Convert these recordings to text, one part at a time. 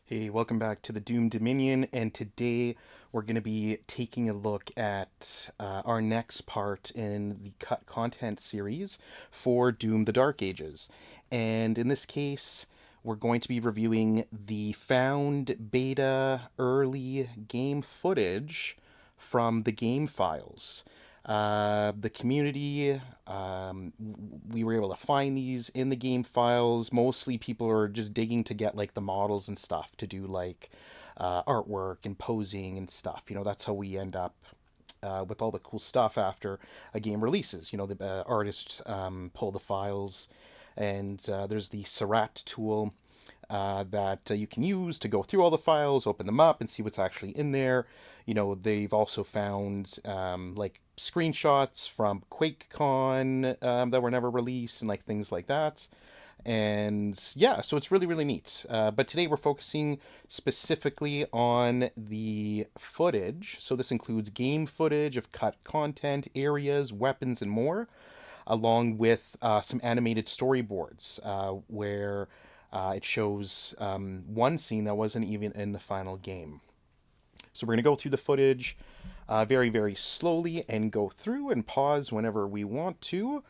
Hey, welcome back to the Doom Dominion, and today we're going to be taking a look at our next part in the cut content series for Doom the Dark Ages. And in this case, we're going to be reviewing the found beta early game footage from the game files. The community, we were able to find these in the game files. Mostly people are just digging to get like the models and stuff to do like artwork and posing and stuff. That's how we end up with all the cool stuff after a game releases. The artists pull the files, and there's the Surratt tool that you can use to go through all the files, open them up, and see what's actually in there. They've also found like screenshots from QuakeCon that were never released and like things like that. And yeah, so it's really, really neat. But today we're focusing specifically on the footage. So this includes game footage of cut content, areas, weapons, and more, along with some animated storyboards where it shows one scene that wasn't even in the final game. So we're going to go through the footage very, very slowly and go through and pause whenever we want to.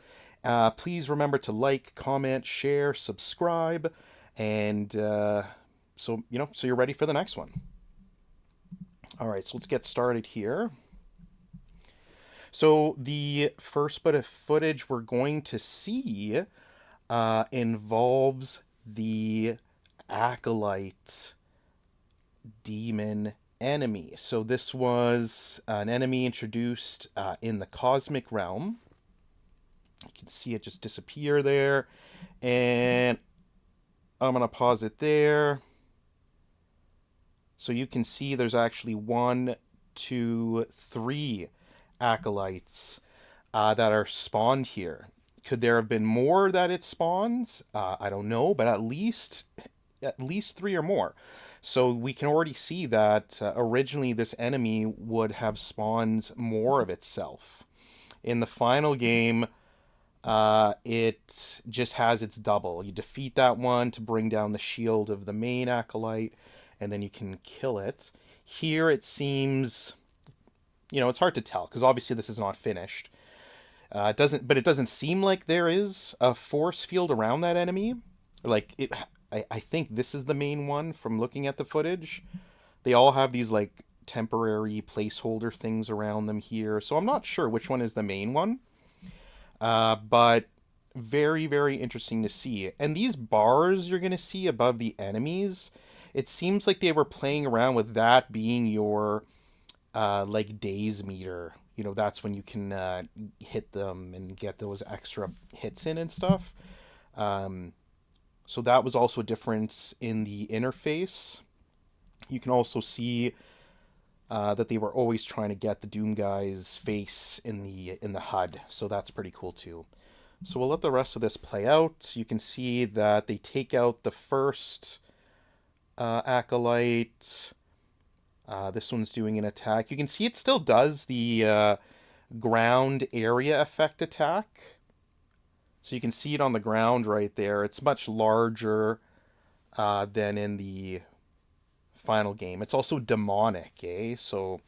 Please remember to like, comment, share, subscribe, and so you're ready for the next one. All right, so let's get started here. So the first bit of footage we're going to see involves the Acolyte demon enemy. So this was an enemy introduced in the cosmic realm. You can see it just disappear there. And I'm going to pause it there. So you can see there's actually 1, 2, 3 acolytes that are spawned here. Could there have been more that it spawns? I don't know, but at least 3 or more. So we can already see that originally this enemy would have spawned more of itself. In the final game, it just has its double. You defeat that one to bring down the shield of the main acolyte, and then you can kill it. Here it seems, it's hard to tell because obviously this is not finished. It doesn't seem like there is a force field around that enemy. Like it, I think this is the main one from looking at the footage. They all have these like temporary placeholder things around them here, so I'm not sure which one is the main one. But very, very interesting to see. And these bars you're going to see above the enemies, it seems like they were playing around with that being your like days meter. That's when you can hit them and get those extra hits in and stuff. So that was also a difference in the interface. You can also see that they were always trying to get the Doom guy's face in the HUD, so that's pretty cool too. So we'll let the rest of this play out. You can see that they take out the first acolyte. This one's doing an attack. You can see it still does the ground area effect attack. So you can see it on the ground right there. It's much larger than in the final game. It's also demonic, eh? So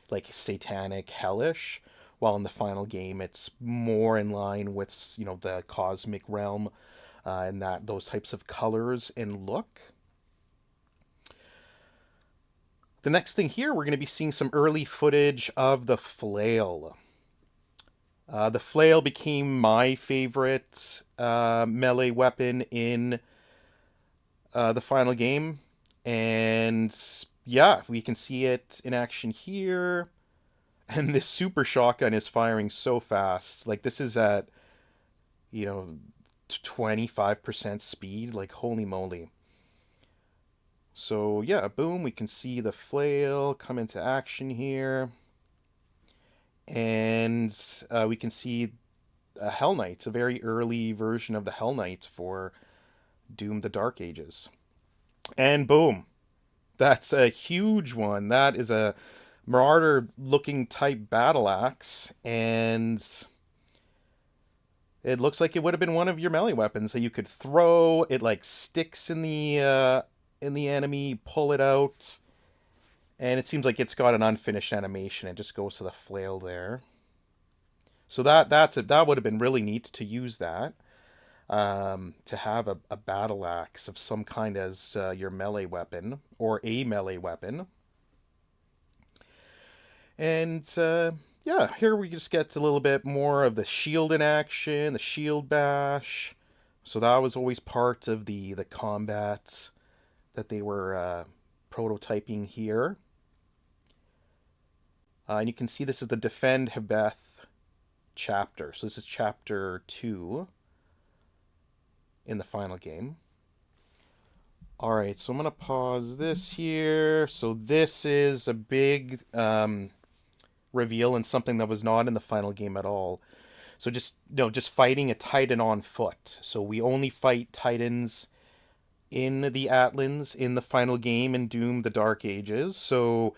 like satanic, hellish. While in the final game, it's more in line with the cosmic realm and those types of colors and look. The next thing here, we're going to be seeing some early footage of the flail. The flail became my favorite melee weapon in the final game. And yeah, we can see it in action here. And this super shotgun is firing so fast. Like this is at, 25% speed. Like holy moly. So yeah, boom, we can see the flail come into action here. And we can see a Hell Knight, a very early version of the Hell Knight for Doom the Dark Ages. And boom, that's a huge one. That is a Marauder looking type battle axe, and it looks like it would have been one of your melee weapons that you could throw. It like sticks in the in the enemy, pull it out, and it seems like it's got an unfinished animation. It just goes to the flail there. So that would have been really neat to use that. To have a battle axe of some kind as your melee weapon or a melee weapon. And yeah, here we just get a little bit more of the shield in action, the shield bash. So that was always part of the combat that they were prototyping here. And you can see this is the Defend Hebeth chapter. So this is chapter 2 in the final game. All right, so I'm going to pause this here. So this is a big reveal and something that was not in the final game at all. So just fighting a Titan on foot. So we only fight Titans in the Atlans in the final game in Doom: The Dark Ages. So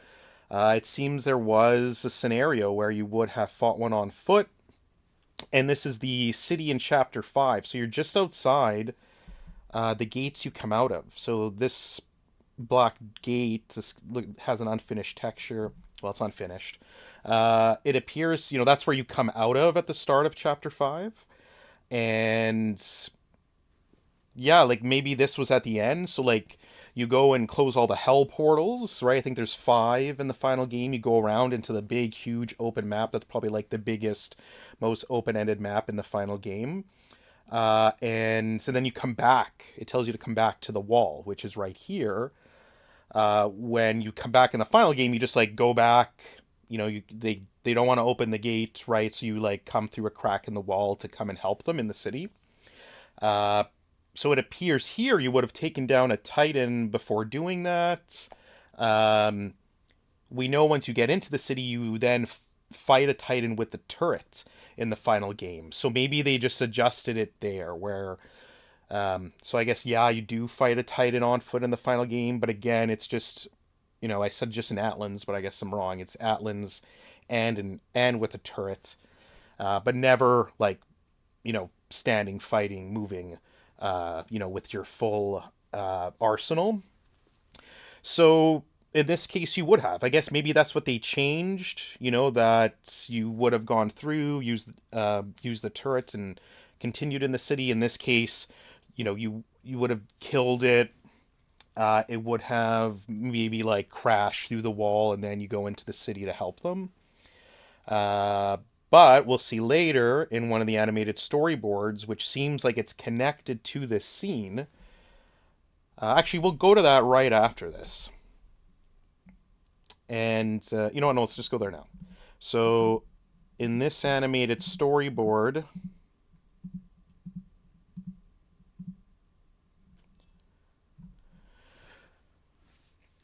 it seems there was a scenario where you would have fought one on foot. And this is the city in chapter 5. So you're just outside the gates you come out of. So this black gate has an unfinished texture. Well, it's unfinished. It appears, that's where you come out of at the start of chapter 5. And yeah, like maybe this was at the end. So like you go and close all the hell portals, right? I think there's 5 in the final game. You go around into the big, huge open map. That's probably like the biggest, most open-ended map in the final game. And so then you come back. It tells you to come back to the wall, which is right here. When you come back in the final game, you just like go back. They don't want to open the gate, right? So you like come through a crack in the wall to come and help them in the city. So it appears here you would have taken down a Titan before doing that. We know once you get into the city, you then fight a Titan with the turret in the final game. So maybe they just adjusted it there where so I guess yeah, you do fight a Titan on foot in the final game, but again, it's just I said just an Atlans, but I guess I'm wrong. It's Atlans and with a turret. But never like, standing, fighting, moving, with your full arsenal. So in this case, you would have. I guess maybe that's what they changed. That you would have gone through, used the turret, and continued in the city. In this case, you would have killed it. It would have maybe like crashed through the wall, and then you go into the city to help them. But we'll see later in one of the animated storyboards, which seems like it's connected to this scene. Actually, we'll go to that right after this. And you know what? No, let's just go there now. So in this animated storyboard,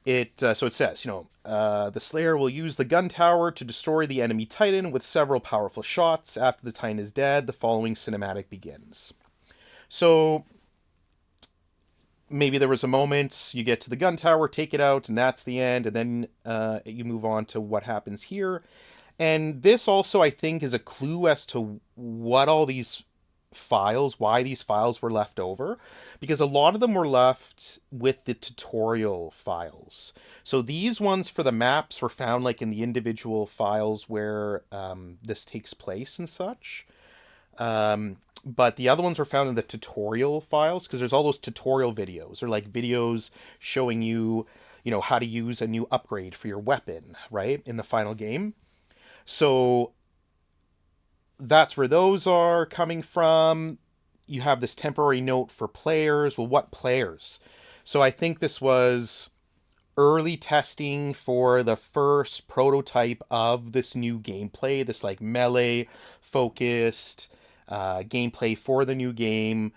so it says, the Slayer will use the gun tower to destroy the enemy Titan with several powerful shots. After the Titan is dead, the following cinematic begins. So maybe there was a moment you get to the gun tower, take it out, and that's the end, and then you move on to what happens here. And this also, I think, is a clue as to what all these files, why these files were left over, because a lot of them were left with the tutorial files. So these ones for the maps were found like in the individual files where this takes place and such. But the other ones were found in the tutorial files because there's all those tutorial videos or like videos showing you, how to use a new upgrade for your weapon, right, in the final game. So that's where those are coming from. You have this temporary note for players. Well, what players? So I think this was early testing for the first prototype of this new gameplay, this like melee focused gameplay for the new game,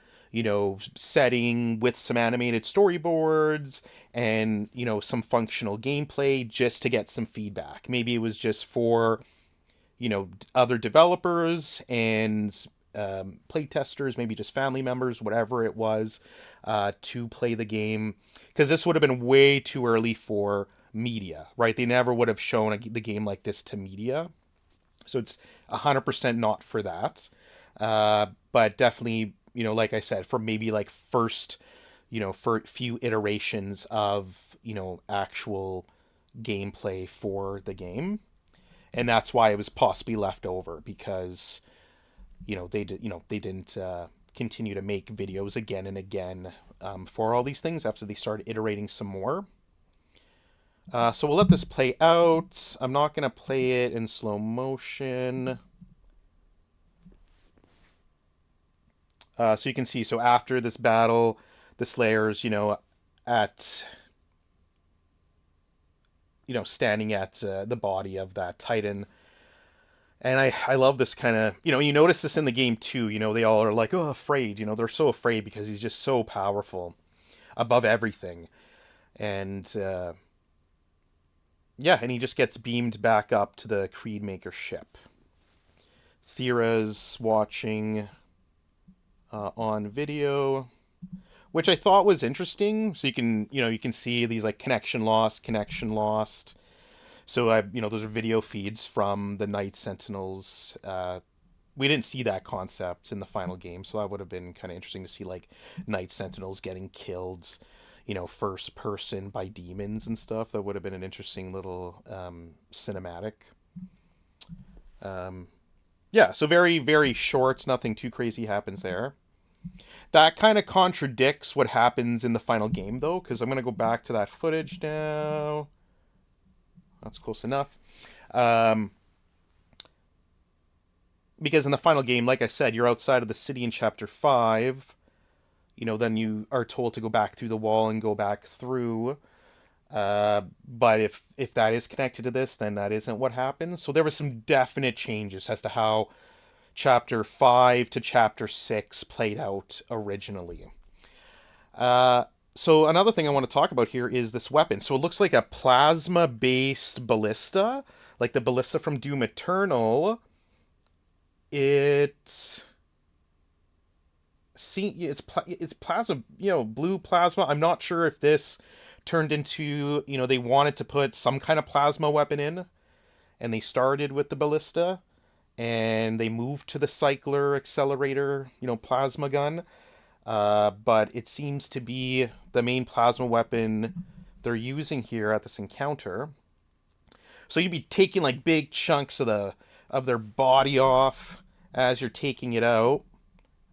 setting with some animated storyboards and, some functional gameplay just to get some feedback. Maybe it was just for other developers and play testers, maybe just family members, whatever it was, to play the game. Because this would have been way too early for media, right? They never would have shown the game like this to media. So it's 100% not for that. But definitely, like I said, for maybe like first for few iterations of, actual gameplay for the game. And that's why it was possibly left over, because, they didn't continue to make videos again and again for all these things after they started iterating some more. So we'll let this play out. I'm not going to play it in slow motion. So you can see, so after this battle, the Slayers, at, standing at the body of that Titan. And I love this kind of, you notice this in the game too. They all are like, oh, afraid. They're so afraid because he's just so powerful above everything. And, yeah, and he just gets beamed back up to the Creedmaker ship. Thera's watching on video, which I thought was interesting. So you can see these like connection lost. So those are video feeds from the Night Sentinels. We didn't see that concept in the final game, so that would have been kind of interesting to see like Night Sentinels getting killed, first person by demons and stuff. That would have been an interesting little cinematic. Yeah, so very, very short. Nothing too crazy happens there. That kind of contradicts what happens in the final game, though, because I'm going to go back to that footage now. That's close enough. Because in the final game, like I said, you're outside of the city in Chapter 5. Then you are told to go back through the wall and go back through. But if that is connected to this, then that isn't what happens. So there were some definite changes as to how Chapter 5 to Chapter 6 played out originally. So another thing I want to talk about here is this weapon. So it looks like a plasma-based ballista, like the ballista from Doom Eternal. It's plasma, blue plasma. I'm not sure if this turned into, they wanted to put some kind of plasma weapon in, and they started with the ballista, and they moved to the cycler accelerator, plasma gun. But it seems to be the main plasma weapon they're using here at this encounter. So you'd be taking like big chunks of their body off as you're taking it out.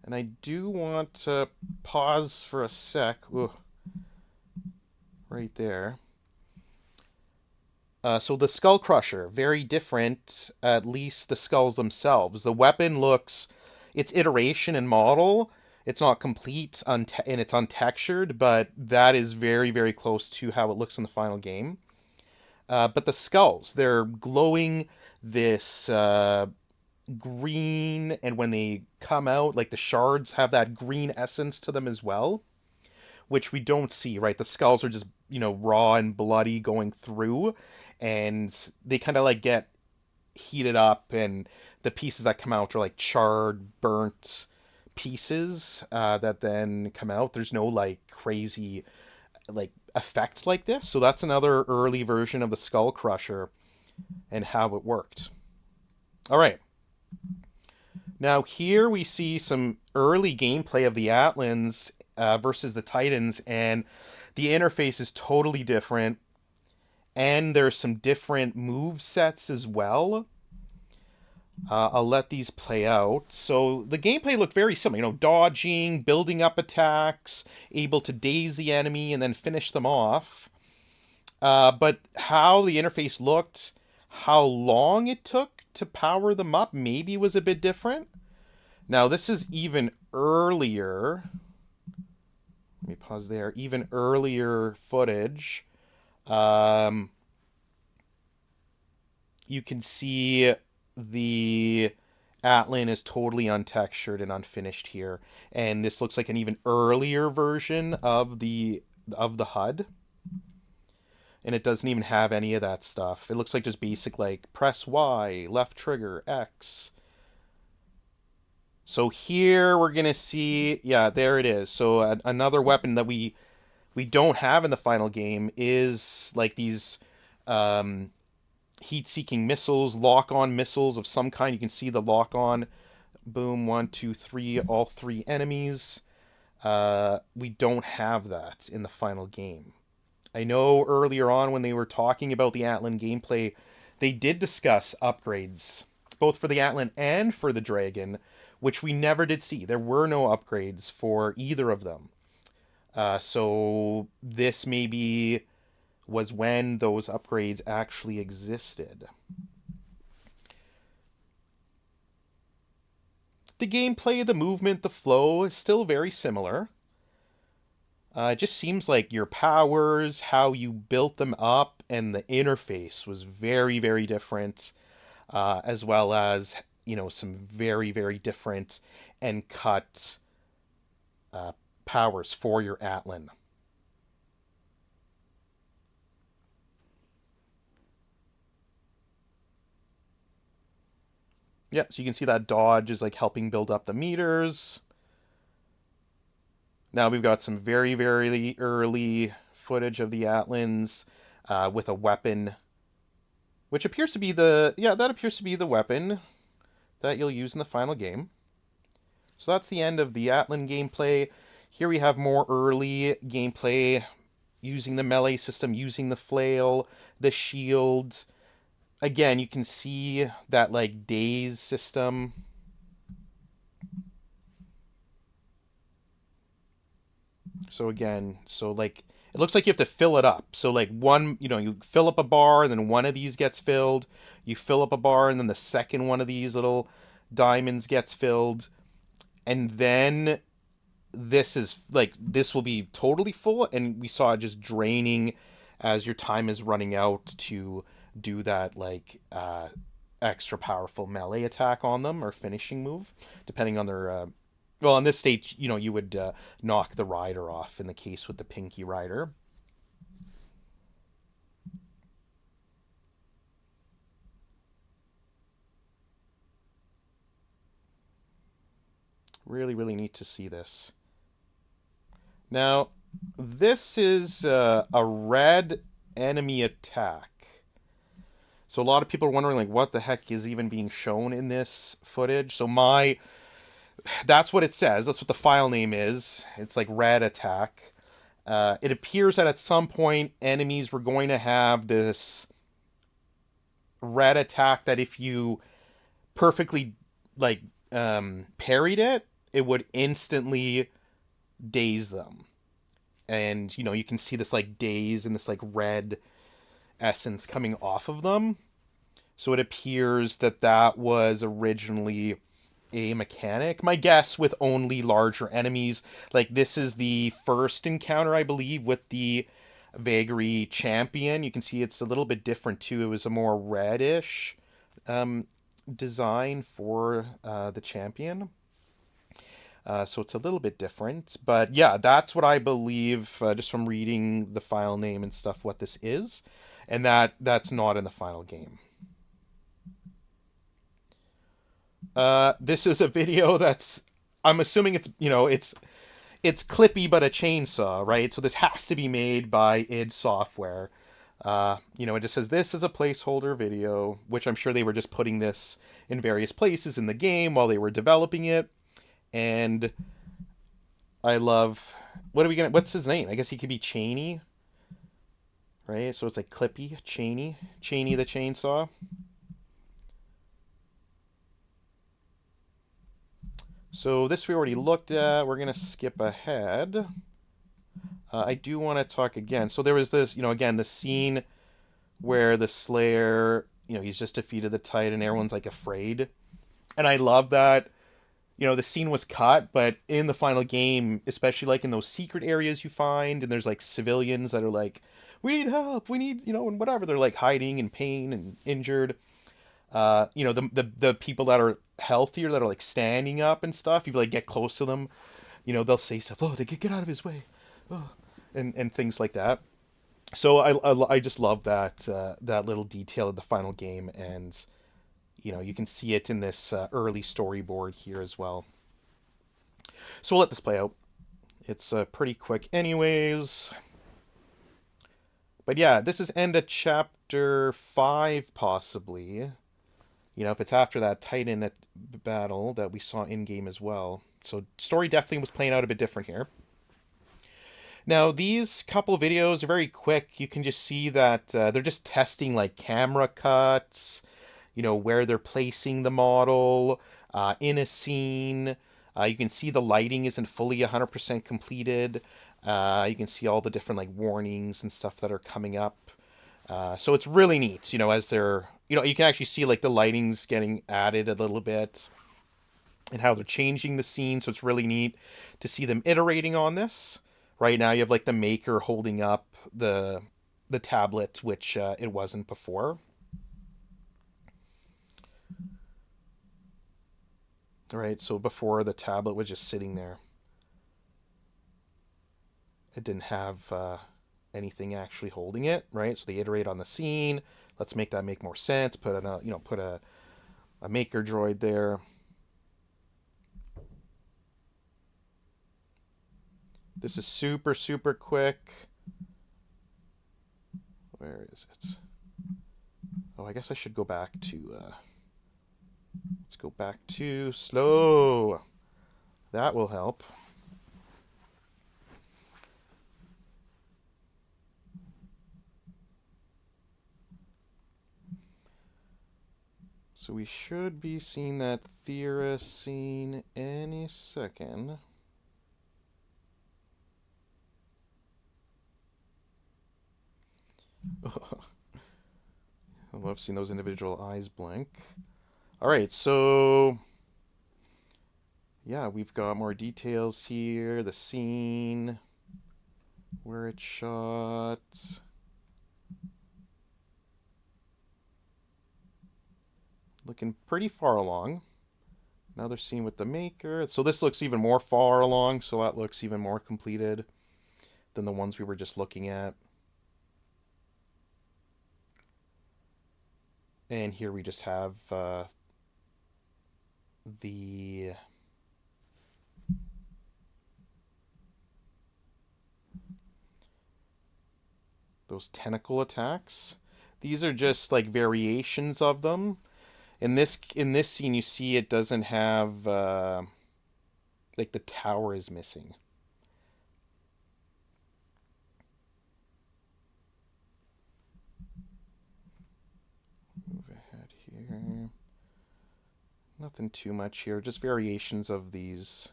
And I do want to pause for a sec. Ooh. Right there. So the Skull Crusher, very different, at least the skulls themselves. The weapon looks, its iteration and model, it's not complete and it's untextured, but that is very, very close to how it looks in the final game. But the skulls, they're glowing this green, and when they come out, like the shards have that green essence to them as well, which we don't see, right? The skulls are just, raw and bloody going through, and they kind of like get heated up, and the pieces that come out are like charred, burnt pieces that then come out. There's no like crazy like effect like this. So that's another early version of the Skull Crusher and how it worked. All right. Now here we see some early gameplay of the Atlans versus the Titans, and the interface is totally different, and there's some different move sets as well. I'll let these play out. So the gameplay looked very similar, dodging, building up attacks, able to daze the enemy and then finish them off. But how the interface looked, how long it took to power them up maybe was a bit different. Now this is even earlier. Let me pause there. Even earlier footage. You can see the Atlan is totally untextured and unfinished here, and this looks like an even earlier version of the HUD, and it doesn't even have any of that stuff. It looks like just basic like press Y, left trigger, X. So here we're gonna see, yeah, there it is. So another weapon that we don't have in the final game is like these heat-seeking missiles, lock-on missiles of some kind. You can see the lock-on. Boom, 1, 2, 3, all 3 enemies. We don't have that in the final game. I know earlier on when they were talking about the Atlan gameplay, they did discuss upgrades, both for the Atlan and for the Dragon, which we never did see. There were no upgrades for either of them. So this maybe was when those upgrades actually existed. The gameplay, the movement, the flow is still very similar. It just seems like your powers, how you built them up, and the interface was very, very different, as well as, some very, very different and cut uh, powers for your Atlan. Yeah, so you can see that dodge is like helping build up the meters. Now we've got some very, very early footage of the Atlans with a weapon, which appears to be that appears to be the weapon that you'll use in the final game. So that's the end of the Atlan gameplay. Here we have more early gameplay using the melee system, using the flail, the shield. Again, you can see that like daze system. So again, so like it looks like you have to fill it up. So like one, you fill up a bar and then one of these gets filled. You fill up a bar and then the second one of these little diamonds gets filled. And then this will be totally full and we saw it just draining as your time is running out to do that extra powerful melee attack on them or finishing move depending on their well, in this state, you would knock the rider off in the case with the pinky rider. Really, really neat to see this. Now, this is a red enemy attack. So a lot of people are wondering, like, what the heck is even being shown in this footage? That's what it says. That's what the file name is. It's like red attack. It appears that at some point enemies were going to have this red attack that if you perfectly like parried it, it would instantly daze them. And you can see this like daze and this like red essence coming off of them. So it appears that that was originally a mechanic. My guess with only larger enemies. Like this is the first encounter, I believe, with the Vagary champion. You can see it's a little bit different too. It was a more reddish design for the champion. So it's a little bit different. But yeah, that's what I believe, just from reading the file name and stuff, what this is. And that's not in the final game. This is a video that's, I'm assuming it's clippy but a chainsaw, right? So this has to be made by id Software. It just says this is a placeholder video, which I'm sure they were just putting this in various places in the game while they were developing it. And I love, what's his name? I guess he could be Cheney, right? So it's like Clippy, Cheney the chainsaw. So this we already looked at. We're going to skip ahead. I do want to talk again. So there was this, again, the scene where the Slayer, he's just defeated the Titan. Everyone's like afraid. And I love that, the scene was cut, but in the final game, especially like in those secret areas you find, and there's like civilians that are like, we need help, we need, and whatever. They're like hiding in pain and injured. The people that are healthier, that are like standing up and stuff, you like get close to them, they'll say stuff, oh, they get out of his way, oh, and things like that. So I just love that little detail of the final game, and you can see it in this early storyboard here as well. So we'll let this play out. It's pretty quick anyways. But yeah, this is end of chapter 5 possibly. If it's after that Titan battle that we saw in game as well. So story definitely was playing out a bit different here. Now these couple videos are very quick. You can just see that they're just testing like camera cuts, where they're placing the model in a scene. You can see the lighting isn't fully 100% completed. You can see all the different like warnings and stuff that are coming up. So it's really neat, as they're, you can actually see like the lighting's getting added a little bit and how they're changing the scene. So it's really neat to see them iterating on this. Right now you have like the maker holding up the tablet, which it wasn't before. All right, so before the tablet was just sitting there. It didn't have anything actually holding it, right? So they iterate on the scene. Let's make that make more sense. Put a maker droid there. This is super, super quick. Where is it? Oh, I guess I should go back to... let's go back to slow. That will help. So we should be seeing that Thera scene any second. I love seeing those individual eyes blink. All right, so yeah, we've got more details here. The scene, where it's shot. Looking pretty far along. Another scene with the maker. So this looks even more far along, so that looks even more completed than the ones we were just looking at. And here we just have the those tentacle attacks. These are just like variations of them. In this scene, you see it doesn't have like the tower is missing. Move ahead here. Nothing too much here, just variations of these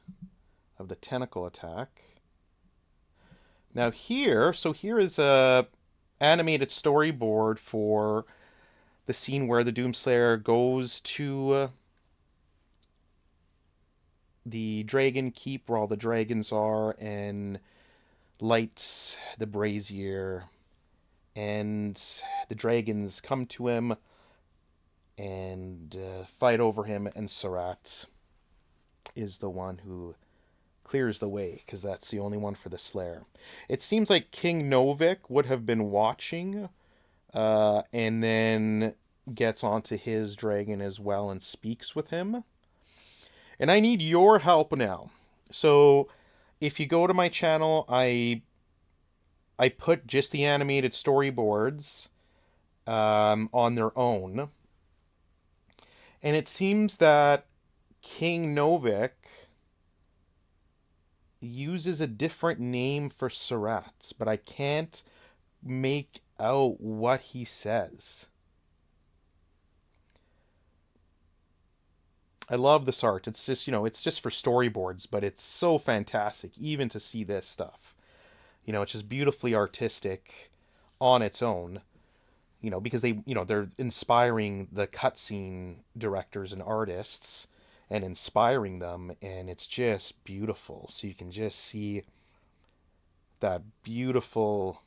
of the tentacle attack. Now here is a animated storyboard for the scene where the Doomslayer goes to the Dragon Keep where all the dragons are and lights the brazier, and the dragons come to him and fight over him, and Surratt is the one who clears the way because that's the only one for the Slayer. It seems like King Novik would have been watching and then gets onto his dragon as well and speaks with him. And I need your help now. So if you go to my channel, I put just the animated storyboards on their own. And it seems that King Novik uses a different name for Surratt, but I can't make out what he says. I love this art. It's just, it's just for storyboards, but it's so fantastic even to see this stuff. It's just beautifully artistic on its own. Because they're inspiring the cutscene directors and artists and inspiring them, and it's just beautiful. So you can just see that beautiful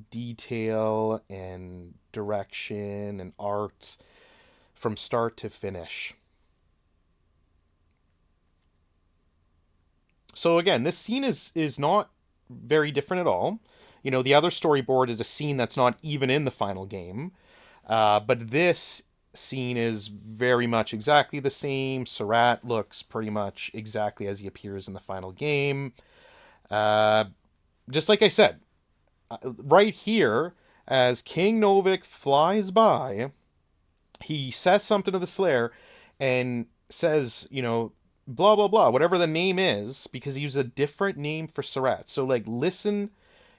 detail and direction and art from start to finish. So again, this scene is not very different at all. The other storyboard is a scene that's not even in the final game. But this scene is very much exactly the same. Surratt looks pretty much exactly as he appears in the final game. Just like I said, right here, as King Novik flies by, He says something to the Slayer and says, blah blah blah, whatever the name is, because he used a different name for Surratt. So like, listen,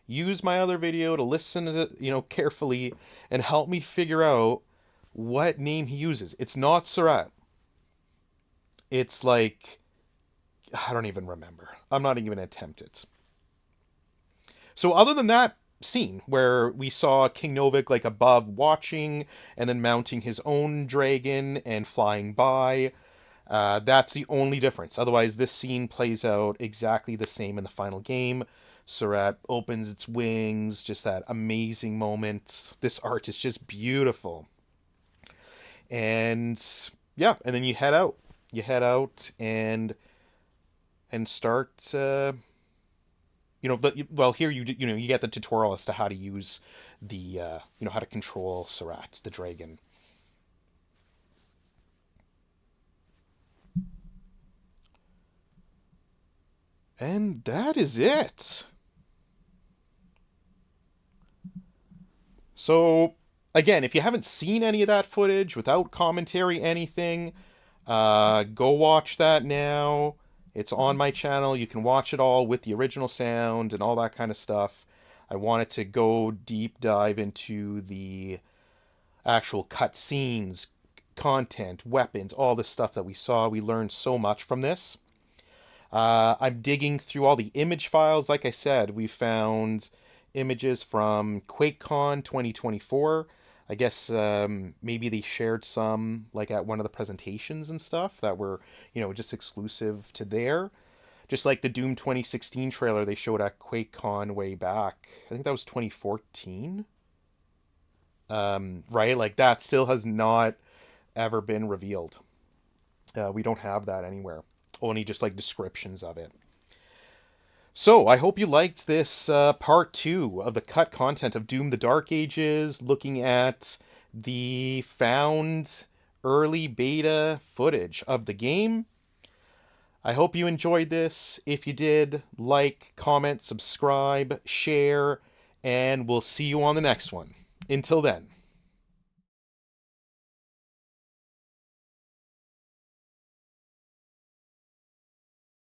use my other video to listen to it, carefully, and help me figure out what name he uses. It's not Surratt. It's like, I don't even remember. I'm not even gonna attempt it. So other than that scene where we saw King Novik like above watching and then mounting his own dragon and flying by, that's the only difference. Otherwise, this scene plays out exactly the same in the final game. Surratt opens its wings, just that amazing moment. This art is just beautiful. And yeah, and then you head out. You head out and start. But well, here you get the tutorial as to how to use the how to control Surratt, the dragon. And that is it. So, again, if you haven't seen any of that footage without commentary, anything, go watch that now. It's on my channel. You can watch it all with the original sound and all that kind of stuff. I wanted to go deep dive into the actual cut scenes, content, weapons, all the stuff that we saw. We learned so much from this. I'm digging through all the image files. Like I said, we found images from QuakeCon 2024. I guess maybe they shared some like at one of the presentations and stuff that were, just exclusive to there. Just like the Doom 2016 trailer they showed at QuakeCon way back. I think that was 2014. Right? Like that still has not ever been revealed. We don't have that anywhere. Only just like descriptions of it. So, I hope you liked this part 2 of the cut content of Doom the Dark Ages, looking at the found early beta footage of the game. I hope you enjoyed this. If you did, like, comment, subscribe, share, and we'll see you on the next one. Until then.